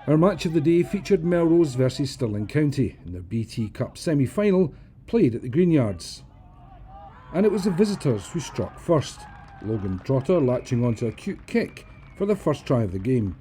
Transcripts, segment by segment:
Our match of the day featured Melrose versus Stirling County in their BT Cup semi-final, played at the Greenyards. And it was the visitors who struck first, Logan Trotter latching onto a cute kick for the first try of the game.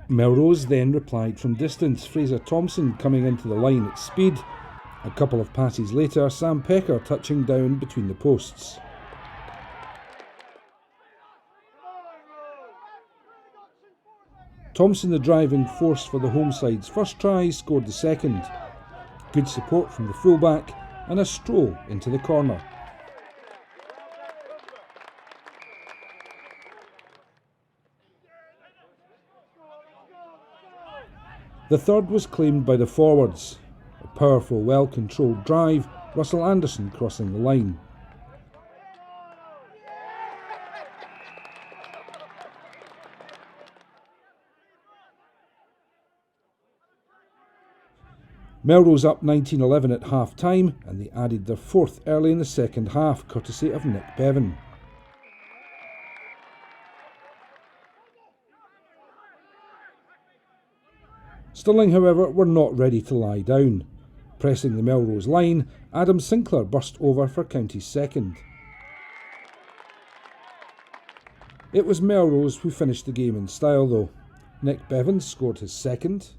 Melrose then replied from distance, Fraser Thompson coming into the line at speed. A couple of passes later, Sam Pecker touching down between the posts. Thompson, the driving force for the home side's first try, scored the second. Good support from the fullback and a stroll into the corner. The third was claimed by the forwards. A powerful, well-controlled drive, Russell Anderson crossing the line. Melrose up 19-11 at half-time, and they added their fourth early in the second half, courtesy of Nick Bevan. Stirling, however, were not ready to lie down. Pressing the Melrose line, Adam Sinclair burst over for County's second. It was Melrose who finished the game in style though. Nick Bevan scored his second.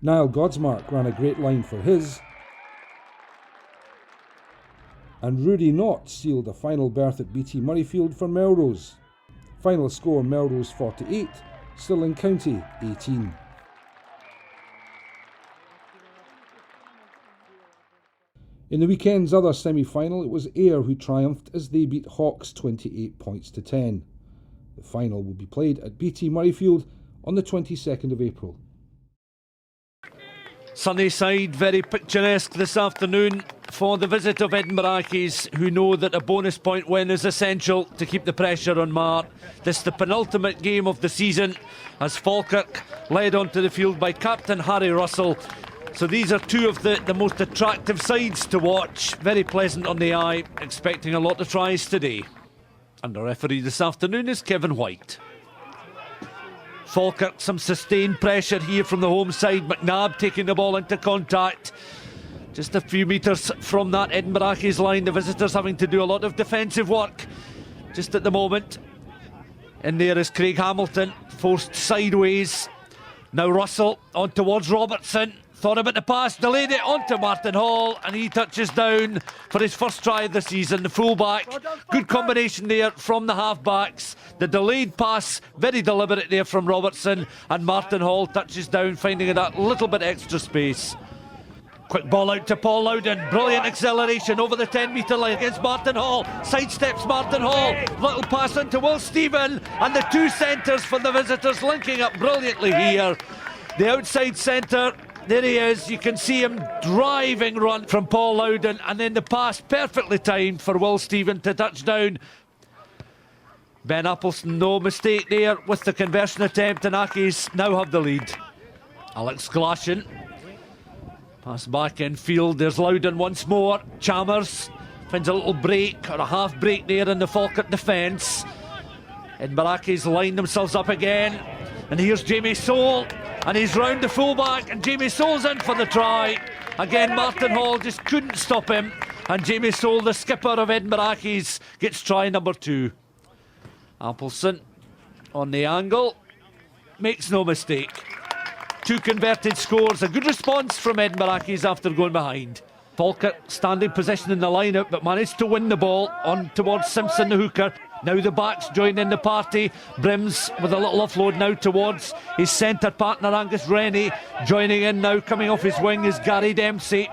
Niall Godsmark ran a great line for his. And Rudy Knott sealed a final berth at BT Murrayfield for Melrose. Final score: Melrose 48, Stirling County 18. In the weekend's other semi-final, it was Ayr who triumphed as they beat Hawks 28 points to 10. The final will be played at BT Murrayfield on the 22nd of April. Sunny side, very picturesque this afternoon for the visit of Edinburgh Accies, who know that a bonus point win is essential to keep the pressure on Mar. This is the penultimate game of the season as Falkirk led onto the field by captain Harry Russell. So these are two of the most attractive sides to watch. Very pleasant on the eye, expecting a lot of tries today. And the referee this afternoon is Kevin White. Falkirk, some sustained pressure here from the home side. McNabb taking the ball into contact. Just a few metres from that Edinburgh Accies line. The visitors having to do a lot of defensive work just at the moment. In there is Craig Hamilton, forced sideways. Now Russell on towards Robertson. Thought about the pass, delayed it onto Martin Hall, and he touches down for his first try of the season. The fullback, good combination there from the halfbacks. The delayed pass, very deliberate there from Robertson, and Martin Hall touches down, finding that little bit extra space. Quick ball out to Paul Loudon, brilliant acceleration over the 10-metre line against Martin Hall. Sidesteps Martin Hall, little pass into Will Stephen, and the two centres for the visitors linking up brilliantly here. The outside centre. There he is, you can see him driving run from Paul Loudon, and then the pass perfectly timed for Will Stephen to touch down. Ben Appleson, no mistake there with the conversion attempt, and Accies now have the lead. Alex Glashan, pass back in field, there's Loudon once more. Chalmers finds a little break, or a half break there in the Falkirk defence. Edinburgh Accies line themselves up again, and here's Jamie Soule. And he's round the fullback, and Jamie Soule's in for the try. Again, Martin Hall just couldn't stop him, and Jamie Soule, the skipper of Edinburgh Accies, gets try number 2. Appleson on the angle, makes no mistake. 2 converted scores, a good response from Edinburgh Accies after going behind. Falkirk standing position in the line-out, but managed to win the ball on towards Simpson, the hooker. Now the backs join in the party. Brims with a little offload now towards his centre partner Angus Rennie. Joining in now, coming off his wing, is Gary Dempsey.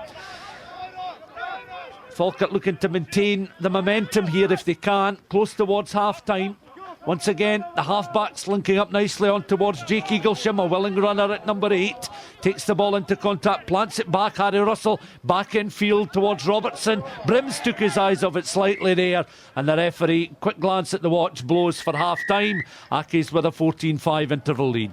Falkirk looking to maintain the momentum here if they can, close towards half-time. Once again, the half-backs linking up nicely on towards Jake Eaglesham, a willing runner at number 8. Takes the ball into contact, plants it back, Harry Russell, back in field towards Robertson. Brims took his eyes off it slightly there, and the referee, quick glance at the watch, blows for half-time. Accies with a 14-5 interval lead.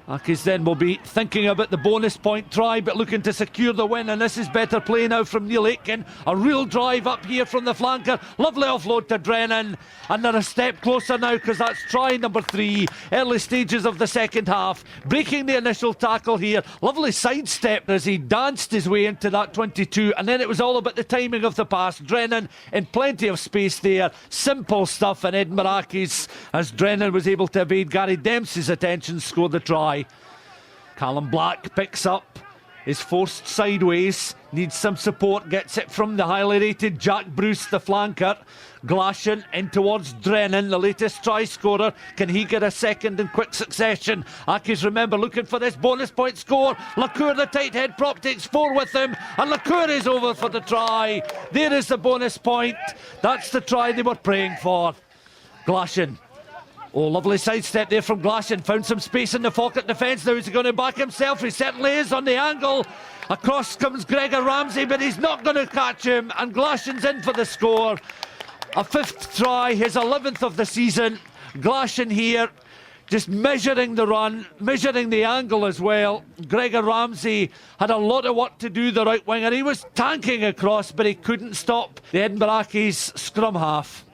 Accies then will be thinking about the bonus point try, but looking to secure the win, and this is better play now from Neil Aitken. A real drive up here from the flanker. Lovely offload to Drennan, and they're a step closer now because that's try number 3. Early stages of the second half, breaking the initial tackle here. Lovely sidestep as he danced his way into that 22, and then it was all about the timing of the pass. Drennan in plenty of space there. Simple stuff, and Edinburgh Accies, as Drennan was able to evade Gary Dempsey's attention, scored the try. Callum Black picks up, is forced sideways, needs some support, gets it from the highly rated Jack Bruce, the flanker. Glashan in towards Drennan, the latest try scorer. Can he get a second in quick succession? Accies, remember, looking for this bonus point score. Lacour, the tight head prop, takes 4 with him, and Lacour is over for the try. There is the bonus point. That's the try they were praying for. Glashan. Oh, lovely sidestep there from Glashan. Found some space in the Falkirk defence. Now he's going to back himself. He certainly is on the angle. Across comes Gregor Ramsay, but he's not going to catch him. And Glashan's in for the score. A 5th try, his 11th of the season. Glashan here, just measuring the run, measuring the angle as well. Gregor Ramsay had a lot of work to do, the right winger. He was tanking across, but he couldn't stop the Edinburgh Accies scrum half.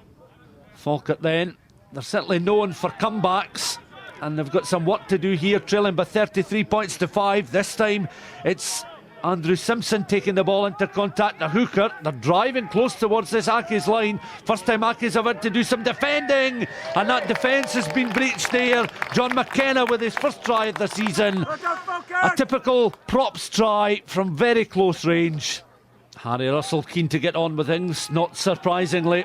Falkirk then. They're certainly known for comebacks, and they've got some work to do here, trailing by 33 points to 5. This time it's Andrew Simpson taking the ball into contact, the hooker. They're driving close towards this Accies line. First time Accies have had to do some defending, and that defence has been breached there. John McKenna with his first try of the season. A typical props try from very close range. Harry Russell keen to get on with things, not surprisingly.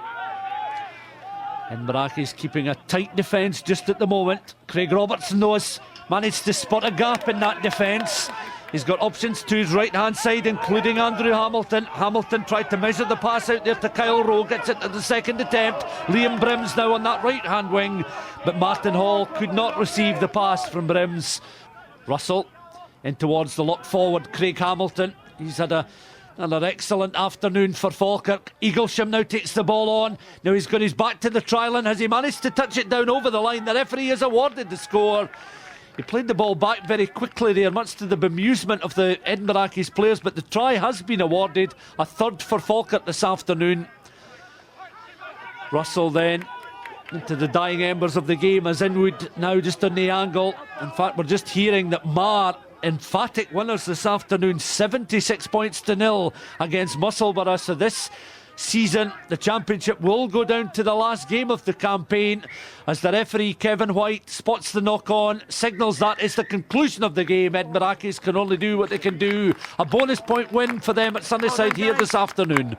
Edinburgh Accies keeping a tight defence just at the moment. Craig Robertson knows, managed to spot a gap in that defence. He's got options to his right hand side, including Andrew Hamilton. Hamilton tried to measure the pass out there to Kyle Rowe, gets it to the second attempt. Liam Brims now on that right hand wing, but Martin Hall could not receive the pass from Brims. Russell in towards the lock forward, Craig Hamilton. He's had another excellent afternoon for Falkirk. Eaglesham now takes the ball on. Now he's got his back to the try line. Has he managed to touch it down over the line? The referee has awarded the score. He played the ball back very quickly there, much to the bemusement of the Edinburgh Accies players, but the try has been awarded. A 3rd for Falkirk this afternoon. Russell then into the dying embers of the game as Inwood now just on the angle. In fact, we're just hearing that Marr emphatic winners this afternoon, 76 points to 0 against Musselburgh. So this season the championship will go down to the last game of the campaign as the referee Kevin White spots the knock on, signals that it's the conclusion of the game. Edinburgh Accies can only do what they can do. A bonus point win for them at Sunnyside here this afternoon.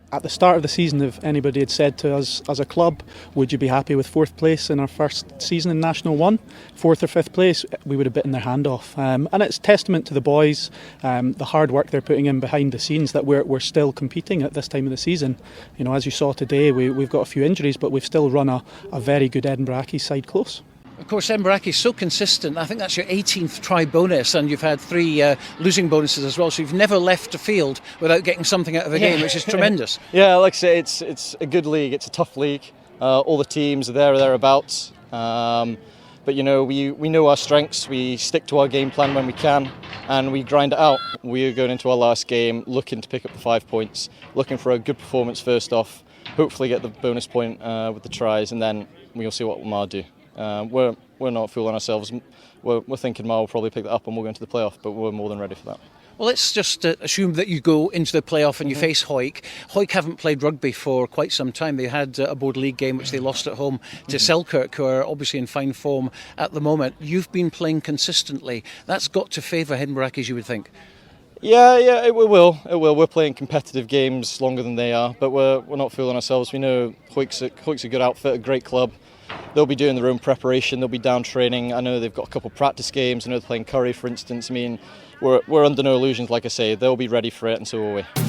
At the start of the season, if anybody had said to us as a club, would you be happy with 4th place in our first season in National 1, 4th or 5th place, we would have bitten their hand off. And it's testament to the boys, the hard work they're putting in behind the scenes, that we're still competing at this time of the season. You know, as you saw today, we've got a few injuries, but we've still run a very good Edinburgh Accies side close. Of course, Edinburgh Accies is so consistent. I think that's your 18th try bonus, and you've had 3 losing bonuses as well. So you've never left the field without getting something out of a game, which is tremendous. Yeah, like I say, it's a good league. It's a tough league. All the teams are there or thereabouts. But you know, we know our strengths. We stick to our game plan when we can, and we grind it out. We are going into our last game looking to pick up the 5 points, looking for a good performance first off. Hopefully, get the bonus point with the tries, and then we'll see what Mar do. We're not fooling ourselves. We're thinking Mar will probably pick that up and we'll go into the playoff, but we're more than ready for that. Well, let's just assume that you go into the playoff and you face Hawick. Hawick haven't played rugby for quite some time. They had a Board League game which they lost at home to Selkirk, who are obviously in fine form at the moment. You've been playing consistently. That's got to favour Edinburgh Accies, you would think. Yeah, it will. We're playing competitive games longer than they are, but we're not fooling ourselves. We know Hawick's a good outfit, a great club. They'll be doing their own preparation, they'll be down training. I know they've got a couple of practice games. I know they're playing Curry, for instance. I mean, we're under no illusions, like I say. They'll be ready for it, and so will we.